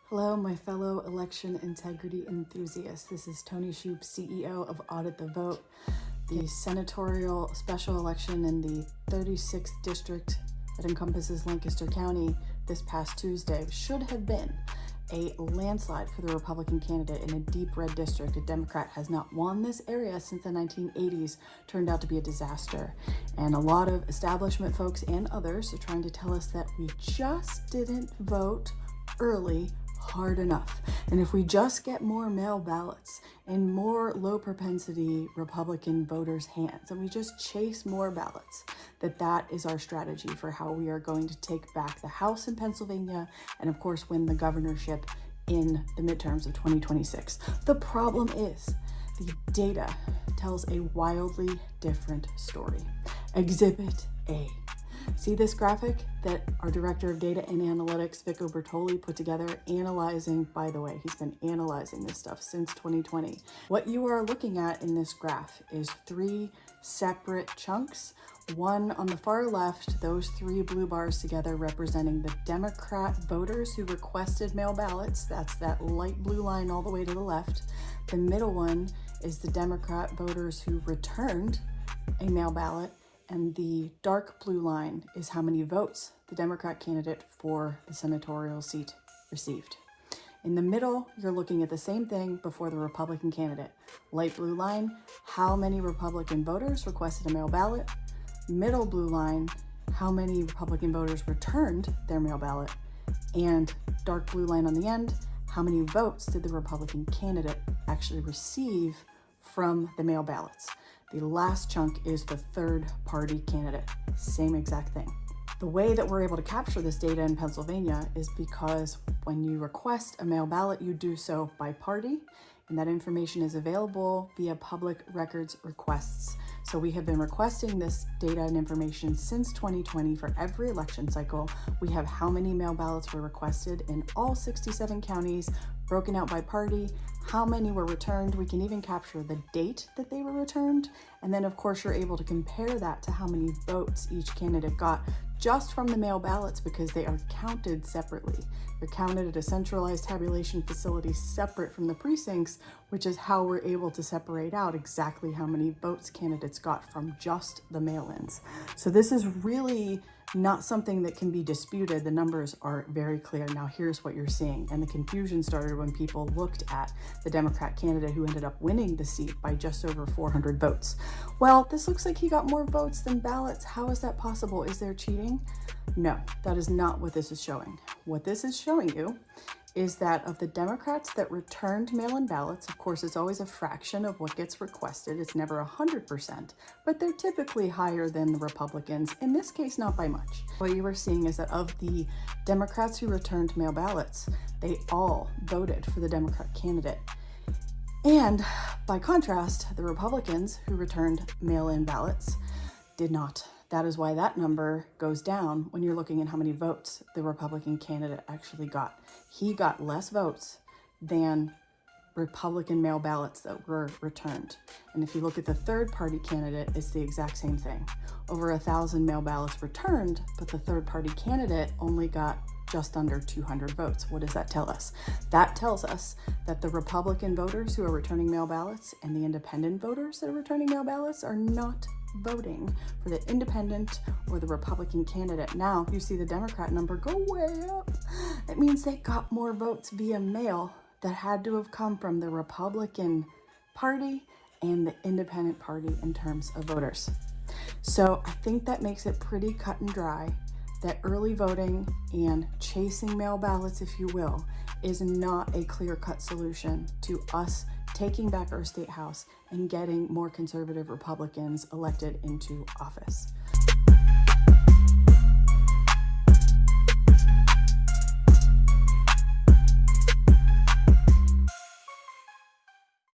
Hello, my fellow election integrity enthusiasts. This is Tony Shoup, CEO of Audit the Vote. The senatorial special election in the 36th district that encompasses Lancaster County this past Tuesday should have been a landslide for the Republican candidate in a deep red district. A Democrat has not won this area since the 1980s. Turned out to be a disaster. And a lot of establishment folks and others are trying to tell us that we just didn't vote early hard enough. And if we just get more mail ballots in more low propensity Republican voters' hands, and we just chase more ballots, that is our strategy for how we are going to take back the House in Pennsylvania and of course win the governorship in the midterms of 2026. The problem is the data tells a wildly different story. Exhibit A. See this graphic that our Director of Data and Analytics, Vico Bertoli, put together, analyzing, by the way, he's been analyzing this stuff since 2020. What you are looking at in this graph is three separate chunks. One on the far left, those three blue bars together representing the Democrat voters who requested mail ballots. That's that light blue line all the way to the left. The middle one is the Democrat voters who returned a mail ballot. And the dark blue line is how many votes the Democrat candidate for the senatorial seat received. In the middle, you're looking at the same thing before the Republican candidate. Light blue line, how many Republican voters requested a mail ballot. Middle blue line, how many Republican voters returned their mail ballot. And dark blue line on the end, how many votes did the Republican candidate actually receive from the mail ballots. The last chunk is the third party candidate. Same exact thing. The way that we're able to capture this data in Pennsylvania is because when you request a mail ballot, you do so by party, and that information is available via public records requests. So we have been requesting this data and information since 2020 for every election cycle. We have how many mail ballots were requested in all 67 counties, broken out by party, how many were returned. We can even capture the date that they were returned. And then of course you're able to compare that to how many votes each candidate got just from the mail ballots because they are counted separately. They're counted at a centralized tabulation facility separate from the precincts, which is how we're able to separate out exactly how many votes candidates got from just the mail-ins. So this is really not something that can be disputed. The numbers are very clear. Now here's what you're seeing. And the confusion started when people looked at the Democrat candidate who ended up winning the seat by just over 400 votes. Well, this looks like he got more votes than ballots. How is that possible? Is there cheating? No, that is not what this is showing. What this is showing you is that of the Democrats that returned mail-in ballots, of course, it's always a fraction of what gets requested. It's never 100%, but they're typically higher than the Republicans, in this case, not by much. What you are seeing is that of the Democrats who returned mail ballots, they all voted for the Democrat candidate. And by contrast, the Republicans who returned mail-in ballots did not. That is why that number goes down when you're looking at how many votes the Republican candidate actually got. He got less votes than Republican mail ballots that were returned. And if you look at the third party candidate, it's the exact same thing. Over 1,000 mail ballots returned, but the third party candidate only got just under 200 votes. What does that tell us? That tells us that the Republican voters who are returning mail ballots and the independent voters that are returning mail ballots are not voting for the independent or the Republican candidate. Now you see the Democrat number go way up. It means they got more votes via mail that had to have come from the Republican Party and the independent party in terms of voters. So I think that makes it pretty cut and dry that early voting and chasing mail ballots, if you will, is not a clear-cut solution to us taking back our state house and getting more conservative Republicans elected into office.